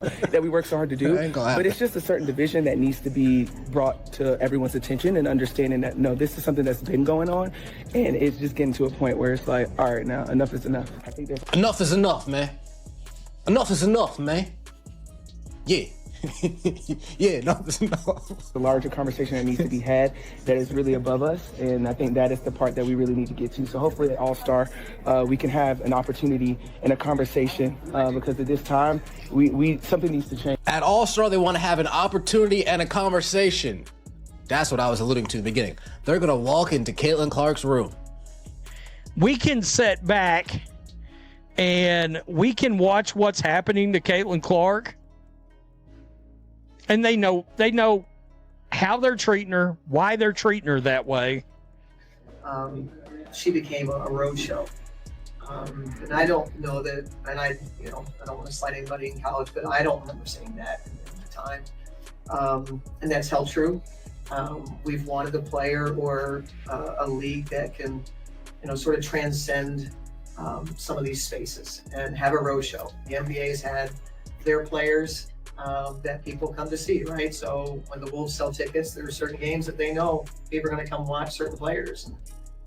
that we work so hard to do. But it's just a certain division that needs to be brought to everyone's attention and understanding that, no, this is something that's been going on, and it's just getting to a point where it's like, all right, now, enough is enough. I think there's... Enough is enough, man. Enough is enough, man. Yeah. Yeah, enough is enough. The larger conversation that needs to be had that is really above us, and I think that is the part that we really need to get to. So hopefully at All-Star, we can have an opportunity and a conversation, because at this time, we something needs to change. At All-Star, they want to have an opportunity and a conversation. That's what I was alluding to in the beginning. They're going to walk into Caitlin Clark's room. We can sit back and we can watch what's happening to Caitlin Clark. And they know how they're treating her, why they're treating her that way. She became a roadshow. And I don't know that, and I don't want to slight anybody in college, but I don't remember saying that at the time. And that's held true. We've wanted a player or a league that can, sort of transcend some of these spaces and have a roadshow. The NBA's had their players that people come to see, right? So when the Wolves sell tickets, there are certain games that they know people are going to come watch certain players.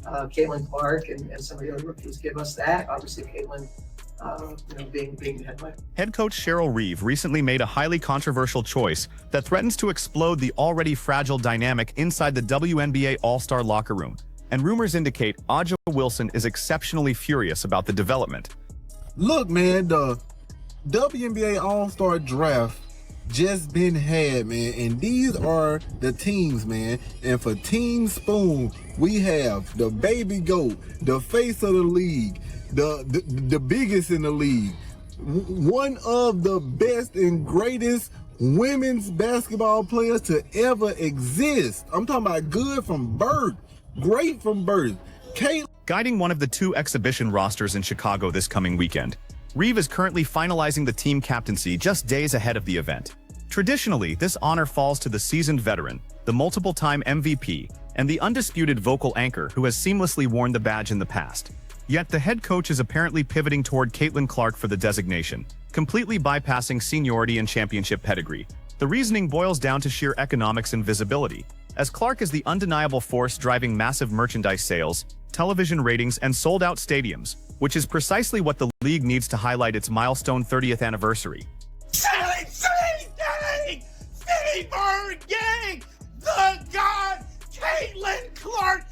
Caitlin Clark and some of the other rookies give us that. Obviously, Caitlin, being the headline. Head coach Cheryl Reeve recently made a highly controversial choice that threatens to explode the already fragile dynamic inside the WNBA All-Star locker room. And rumors indicate A'ja Wilson is exceptionally furious about the development. Look, man, the WNBA All-Star Draft just been had, man, and these are the teams, man. And for Team Spoon, we have the baby goat, the face of the league, the biggest in the league, one of the best and greatest women's basketball players to ever exist. I'm talking about good from birth, great from birth. Guiding one of the two exhibition rosters in Chicago this coming weekend, Reeve is currently finalizing the team captaincy just days ahead of the event. Traditionally, this honor falls to the seasoned veteran, the multiple-time MVP, and the undisputed vocal anchor who has seamlessly worn the badge in the past. Yet the head coach is apparently pivoting toward Caitlin Clark for the designation, completely bypassing seniority and championship pedigree. The reasoning boils down to sheer economics and visibility, as Clark is the undeniable force driving massive merchandise sales, television ratings, and sold-out stadiums, which is precisely what the league needs to highlight its milestone 30th anniversary. Bird gang, the god Caitlin Clark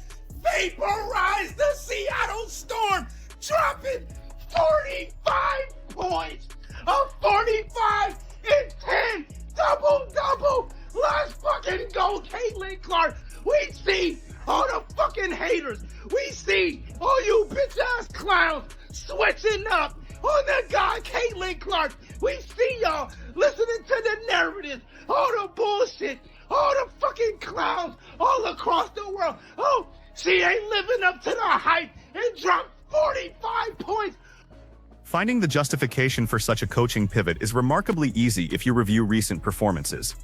vaporized the Seattle Storm, dropping 45 points, a 45 and 10 double-double. Let's fucking go, Caitlin Clark. We see all the fucking haters. We see all you bitch-ass clowns switching up on the god Caitlin Clark. We see y'all listening to the narratives, all the bullshit, all the fucking clowns all across the world. Oh, she ain't living up to the hype and dropped 45 points. Finding the justification for such a coaching pivot is remarkably easy if you review recent performances.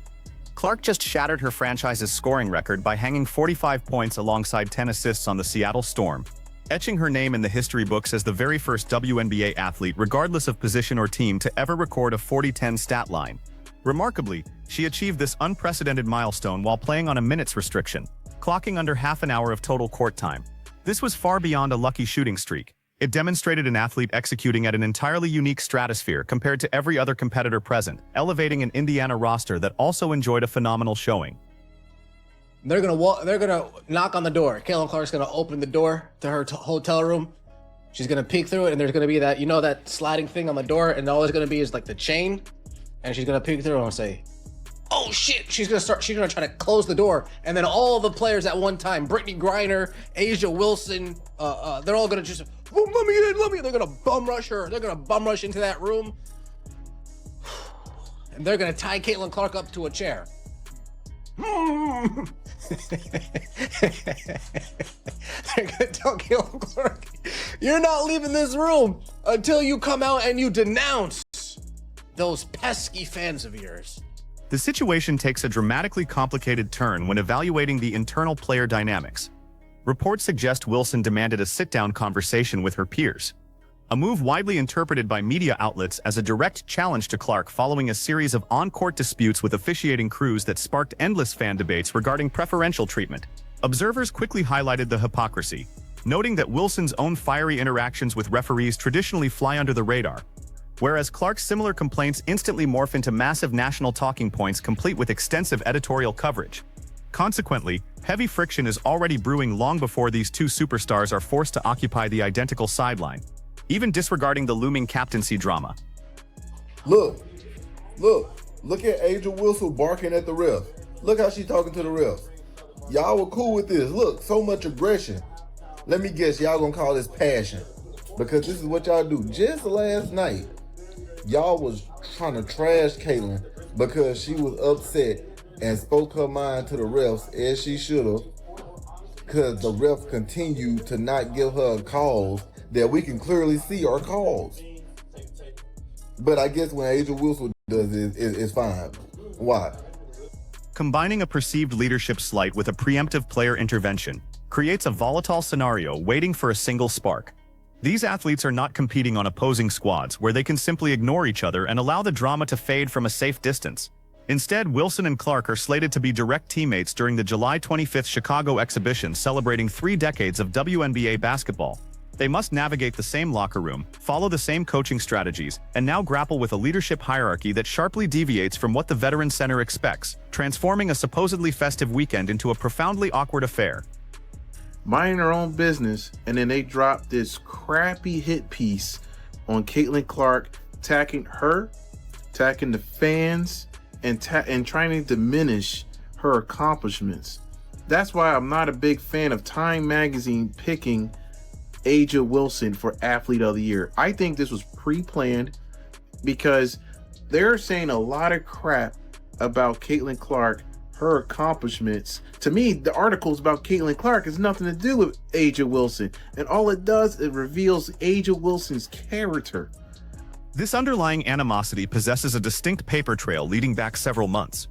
Clark just shattered her franchise's scoring record by hanging 45 points alongside 10 assists on the Seattle Storm, etching her name in the history books as the very first WNBA athlete, regardless of position or team, to ever record a 40-10 stat line. Remarkably, she achieved this unprecedented milestone while playing on a minutes restriction, clocking under half an hour of total court time. This was far beyond a lucky shooting streak. It demonstrated an athlete executing at an entirely unique stratosphere compared to every other competitor present, elevating an Indiana roster that also enjoyed a phenomenal showing. They're gonna knock on the door. Caitlin Clark's gonna open the door to her hotel room. She's gonna peek through it, and there's gonna be that, that sliding thing on the door, and all there's gonna be is like the chain. And she's gonna peek through and say, "Oh shit!" She's gonna try to close the door, and then all the players at one time, Brittany Griner, A'ja Wilson, they're all gonna just, "Oh, let me in. They're gonna bum rush her. They're gonna bum rush into that room, and they're gonna tie Caitlin Clark up to a chair. They're gonna tell Caitlin Clark, "You're not leaving this room until you come out and you denounce those pesky fans of yours." The situation takes a dramatically complicated turn when evaluating the internal player dynamics. Reports suggest Wilson demanded a sit-down conversation with her peers. a move widely interpreted by media outlets as a direct challenge to Clark following a series of on-court disputes with officiating crews that sparked endless fan debates regarding preferential treatment. Observers quickly highlighted the hypocrisy, noting that Wilson's own fiery interactions with referees traditionally fly under the radar, whereas Clark's similar complaints instantly morph into massive national talking points complete with extensive editorial coverage. Consequently, heavy friction is already brewing long before these two superstars are forced to occupy the identical sideline, even disregarding the looming captaincy drama. Look at Angel Wilson barking at the ref. Look how she's talking to the ref. Y'all were cool with this. Look, so much aggression. Let me guess, y'all gonna call this passion. Because this is what y'all do. Just last night, y'all was trying to trash Caitlyn because she was upset and spoke her mind to the refs as she should have, because the ref continued to not give her calls that we can clearly see are calls. But I guess when Angel Wilson does it, it's fine. Why? Combining a perceived leadership slight with a preemptive player intervention creates a volatile scenario waiting for a single spark. These athletes are not competing on opposing squads where they can simply ignore each other and allow the drama to fade from a safe distance. Instead, Wilson and Clark are slated to be direct teammates during the July 25th Chicago exhibition celebrating 3 decades of WNBA basketball. They must navigate the same locker room, follow the same coaching strategies, and now grapple with a leadership hierarchy that sharply deviates from what the Veteran Center expects, transforming a supposedly festive weekend into a profoundly awkward affair. Minding their own business, and then they drop this crappy hit piece on Caitlin Clark, attacking her, attacking the fans, and trying to diminish her accomplishments. That's why I'm not a big fan of Time Magazine picking A'ja Wilson for Athlete of the Year. I think this was pre-planned because they're saying a lot of crap about Caitlin Clark, her accomplishments. To me, the articles about Caitlin Clark has nothing to do with A'ja Wilson, and all it does, it reveals A'ja Wilson's character. This underlying animosity possesses a distinct paper trail leading back several months.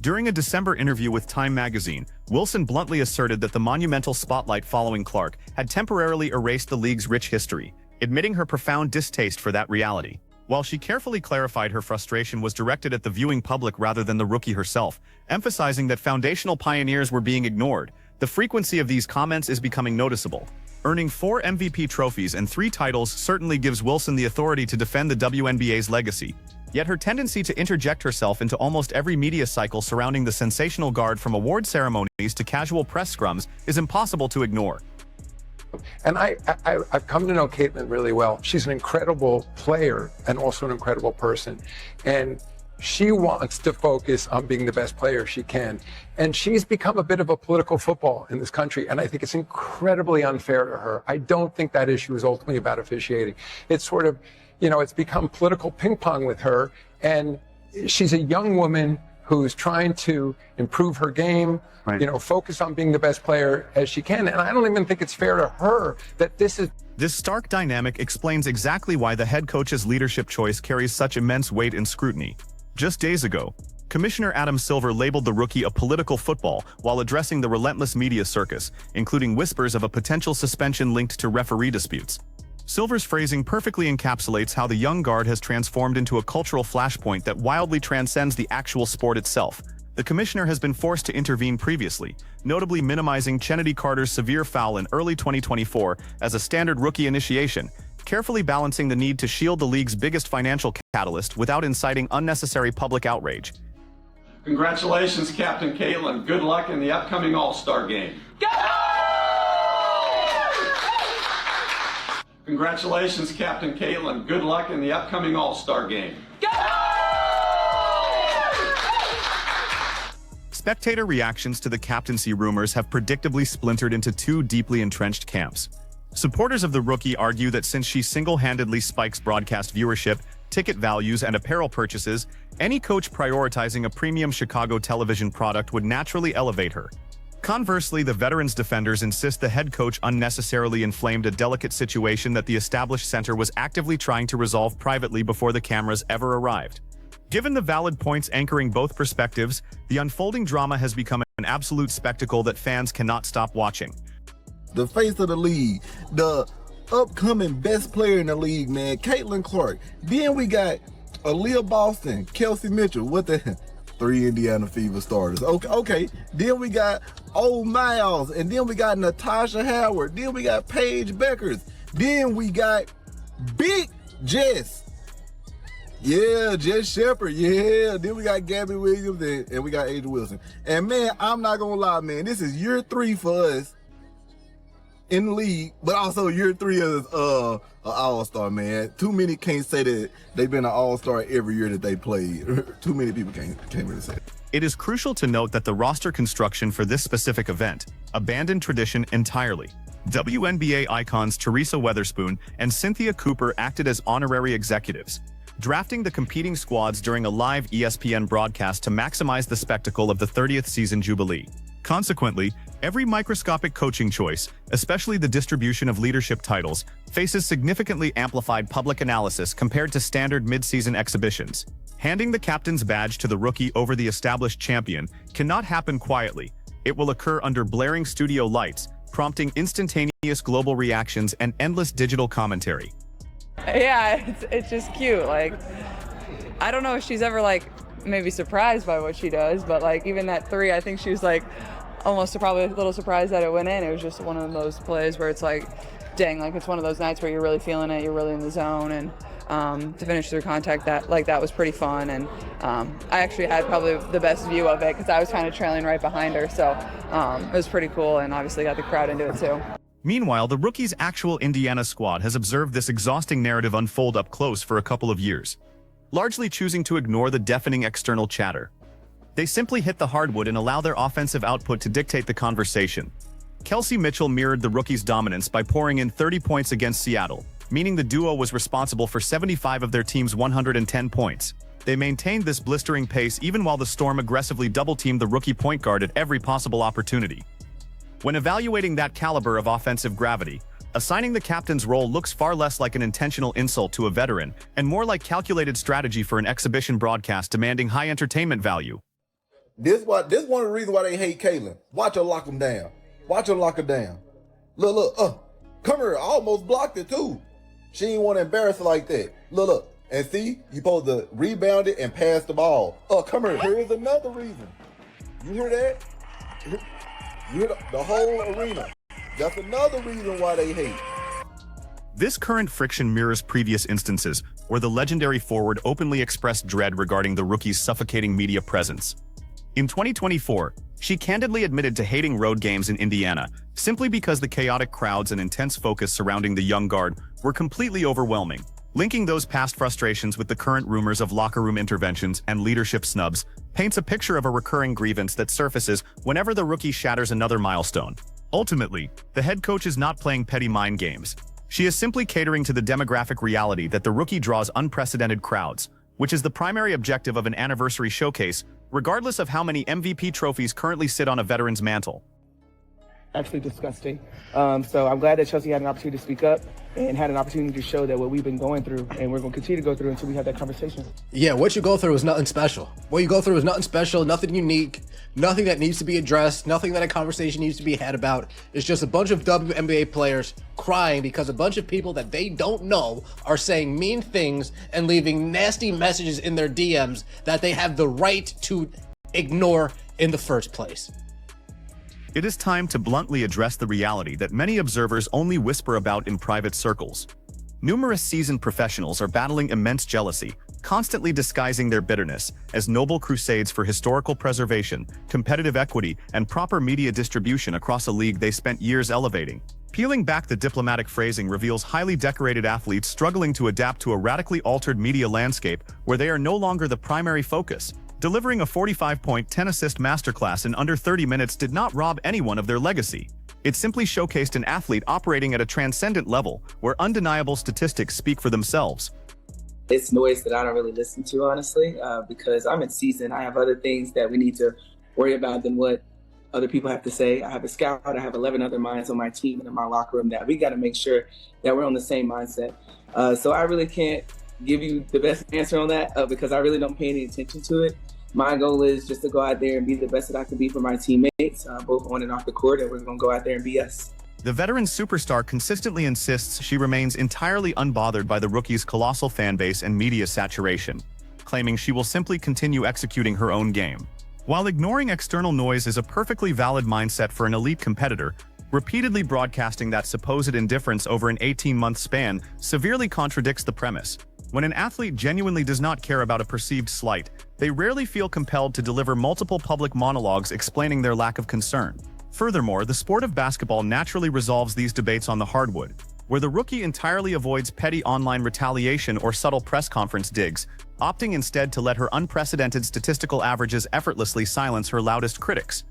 During a December interview with Time magazine, Wilson bluntly asserted that the monumental spotlight following Clark had temporarily erased the league's rich history, admitting her profound distaste for that reality. While she carefully clarified her frustration was directed at the viewing public rather than the rookie herself, emphasizing that foundational pioneers were being ignored, the frequency of these comments is becoming noticeable. Earning 4 MVP trophies and 3 titles certainly gives Wilson the authority to defend the WNBA's legacy. Yet her tendency to interject herself into almost every media cycle surrounding the sensational guard from award ceremonies to casual press scrums is impossible to ignore. And I've come to know Caitlin really well. She's an incredible player and also an incredible person. And she wants to focus on being the best player she can. And she's become a bit of a political football in this country. And I think it's incredibly unfair to her. I don't think that issue is ultimately about officiating. It's sort of, you know, it's become political ping pong with her. And she's a young woman who's trying to improve her game, you know, focus on being the best player as she can. And I don't even think it's fair to her that this is... This stark dynamic explains exactly why the head coach's leadership choice carries such immense weight and scrutiny. Just days ago, Commissioner Adam Silver labeled the rookie a political football while addressing the relentless media circus, including whispers of a potential suspension linked to referee disputes. Silver's phrasing perfectly encapsulates how the young guard has transformed into a cultural flashpoint that wildly transcends the actual sport itself. The commissioner has been forced to intervene previously, notably minimizing Kennedy Carter's severe foul in early 2024 as a standard rookie initiation, carefully balancing the need to shield the league's biggest financial catalyst without inciting unnecessary public outrage. Congratulations, Captain Caitlin. Good luck in the upcoming All-Star game. Go! Congratulations, Captain Caitlin. Good luck in the upcoming All-Star game. Go! Spectator reactions to the captaincy rumors have predictably splintered into 2 deeply entrenched camps. Supporters of the rookie argue that since she single-handedly spikes broadcast viewership, ticket values, and apparel purchases, any coach prioritizing a premium Chicago television product would naturally elevate her. Conversely, the veterans defenders insist the head coach unnecessarily inflamed a delicate situation that the established center was actively trying to resolve privately before the cameras ever arrived. Given the valid points anchoring both perspectives, the unfolding drama has become an absolute spectacle that fans cannot stop watching. The face of the league, the upcoming best player in the league, man, Caitlin Clark. Then we got Aaliyah Boston, Kelsey Mitchell, what the 3 Indiana Fever starters. Okay. Then we got Old Miles, and then we got Natasha Howard. Then we got Paige Beckers. Then we got Big Jess. Yeah, Jess Shepard. Yeah. Then we got Gabby Williams and we got Adrian Wilson. And man, I'm not gonna lie, man. This is year 3 for us in the league, but also year 3 as an all-star, man. Too many can't say that they've been an all-star every year that they played. Too many people can't really say it. It is crucial to note that the roster construction for this specific event abandoned tradition entirely. WNBA icons Teresa Weatherspoon and Cynthia Cooper acted as honorary executives, drafting the competing squads during a live ESPN broadcast to maximize the spectacle of the 30th season jubilee. Consequently, every microscopic coaching choice, especially the distribution of leadership titles, faces significantly amplified public analysis compared to standard mid-season exhibitions. Handing the captain's badge to the rookie over the established champion cannot happen quietly. It will occur under blaring studio lights, prompting instantaneous global reactions and endless digital commentary. Yeah, it's just cute. Like, I don't know if she's ever like maybe surprised by what she does, but like even that 3, I think she was like almost probably a little surprised that it went in. It was just one of those plays where it's like, dang, like it's one of those nights where you're really feeling it, you're really in the zone, and to finish through contact, that was pretty fun. And I actually had probably the best view of it because I was kind of trailing right behind her, so it was pretty cool, and obviously got the crowd into it too. Meanwhile, the rookie's actual Indiana squad has observed this exhausting narrative unfold up close for a couple of years, largely choosing to ignore the deafening external chatter. They simply hit the hardwood and allow their offensive output to dictate the conversation. Kelsey Mitchell mirrored the rookie's dominance by pouring in 30 points against Seattle, meaning the duo was responsible for 75 of their team's 110 points. They maintained this blistering pace even while the Storm aggressively double-teamed the rookie point guard at every possible opportunity. When evaluating that caliber of offensive gravity, assigning the captain's role looks far less like an intentional insult to a veteran and more like calculated strategy for an exhibition broadcast demanding high entertainment value. This one of the reasons why they hate Caitlin. Watch her lock them down. Watch her lock her down. Look, come here. I almost blocked it too. She ain't want to embarrass her like that. Look. And see, you supposed to rebound it and pass the ball. Come here. Here's another reason. You hear that? You hear the whole arena. That's another reason why they hate. This current friction mirrors previous instances where the legendary forward openly expressed dread regarding the rookie's suffocating media presence. In 2024, she candidly admitted to hating road games in Indiana simply because the chaotic crowds and intense focus surrounding the young guard were completely overwhelming. Linking those past frustrations with the current rumors of locker room interventions and leadership snubs paints a picture of a recurring grievance that surfaces whenever the rookie shatters another milestone. Ultimately, the head coach is not playing petty mind games. She is simply catering to the demographic reality that the rookie draws unprecedented crowds, which is the primary objective of an anniversary showcase, regardless of how many MVP trophies currently sit on a veteran's mantle. Actually disgusting. So I'm glad that Chelsea had an opportunity to speak up and had an opportunity to show that what we've been going through and we're going to continue to go through until we have that conversation. Yeah, what you go through is nothing special. What you go through is nothing special, nothing unique, nothing that needs to be addressed, nothing that a conversation needs to be had about. It's just a bunch of WNBA players crying because a bunch of people that they don't know are saying mean things and leaving nasty messages in their DMs that they have the right to ignore in the first place. It is time to bluntly address the reality that many observers only whisper about in private circles. Numerous seasoned professionals are battling immense jealousy, constantly disguising their bitterness as noble crusades for historical preservation, competitive equity, and proper media distribution across a league they spent years elevating. Peeling back the diplomatic phrasing reveals highly decorated athletes struggling to adapt to a radically altered media landscape where they are no longer the primary focus. Delivering a 45-point, 10-assist masterclass in under 30 minutes did not rob anyone of their legacy. It simply showcased an athlete operating at a transcendent level where undeniable statistics speak for themselves. It's noise that I don't really listen to, honestly, because I'm in season. I have other things that we need to worry about than what other people have to say. I have a scout. I have 11 other minds on my team and in my locker room that we got to make sure that we're on the same mindset. So I really can't give you the best answer on that because I really don't pay any attention to it. My goal is just to go out there and be the best that I can be for my teammates, both on and off the court, and we're going to go out there and be us. The veteran superstar consistently insists she remains entirely unbothered by the rookie's colossal fan base and media saturation, claiming she will simply continue executing her own game. While ignoring external noise is a perfectly valid mindset for an elite competitor, repeatedly broadcasting that supposed indifference over an 18-month span severely contradicts the premise. When an athlete genuinely does not care about a perceived slight, they rarely feel compelled to deliver multiple public monologues explaining their lack of concern. Furthermore, the sport of basketball naturally resolves these debates on the hardwood, where the rookie entirely avoids petty online retaliation or subtle press conference digs, opting instead to let her unprecedented statistical averages effortlessly silence her loudest critics.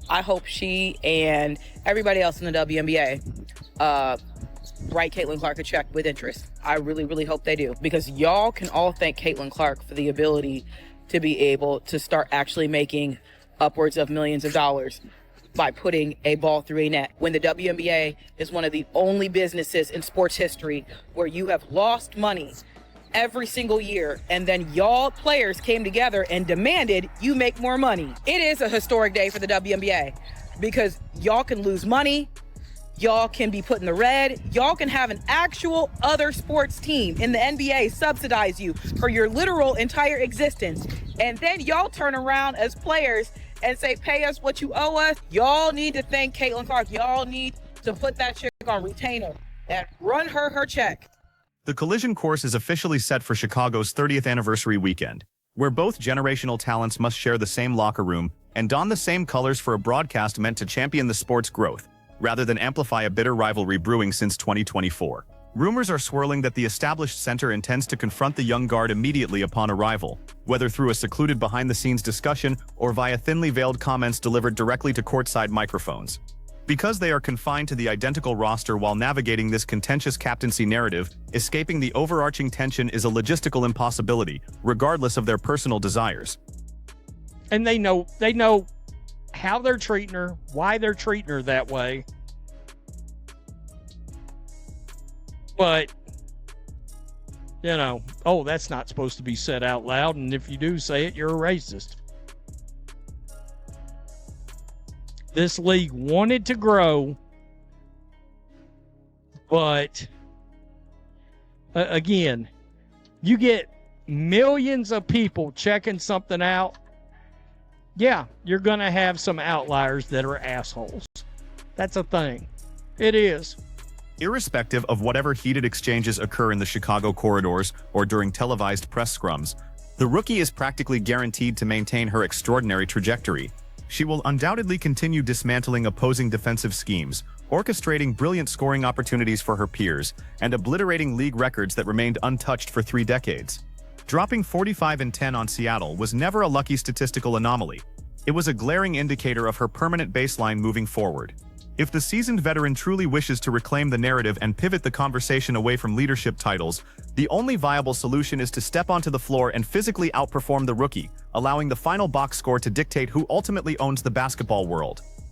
I hope she and everybody else in the WNBA write Caitlin Clark a check with interest. I really, really hope they do, because y'all can all thank Caitlin Clark for the ability to be able to start actually making upwards of millions of dollars by putting a ball through a net, when the WNBA is one of the only businesses in sports history where you have lost money every single year, and then y'all players came together and demanded you make more money. It is a historic day for the WNBA, because y'all can lose money, y'all can be put in the red, y'all can have an actual other sports team in the NBA subsidize you for your literal entire existence, and then y'all turn around as players and say, pay us what you owe us. Y'all need to thank Caitlin Clark. Y'all need to put that chick on retainer and run her check. The collision course is officially set for Chicago's 30th anniversary weekend, where both generational talents must share the same locker room and don the same colors for a broadcast meant to champion the sport's growth, rather than amplify a bitter rivalry brewing since 2024. Rumors are swirling that the established center intends to confront the young guard immediately upon arrival, whether through a secluded behind-the-scenes discussion or via thinly veiled comments delivered directly to courtside microphones. Because they are confined to the identical roster while navigating this contentious captaincy narrative, escaping the overarching tension is a logistical impossibility, regardless of their personal desires. And they know how they're treating her, why they're treating her that way. But, oh, that's not supposed to be said out loud, and if you do say it, you're a racist. This league wanted to grow, but again, you get millions of people checking something out. Yeah, you're going to have some outliers that are assholes. That's a thing. It is. Irrespective of whatever heated exchanges occur in the Chicago corridors or during televised press scrums, the rookie is practically guaranteed to maintain her extraordinary trajectory. She will undoubtedly continue dismantling opposing defensive schemes, orchestrating brilliant scoring opportunities for her peers, and obliterating league records that remained untouched for 3 decades. Dropping 45 and 10 on Seattle was never a lucky statistical anomaly. It was a glaring indicator of her permanent baseline moving forward. If the seasoned veteran truly wishes to reclaim the narrative and pivot the conversation away from leadership titles, the only viable solution is to step onto the floor and physically outperform the rookie, allowing the final box score to dictate who ultimately owns the basketball world.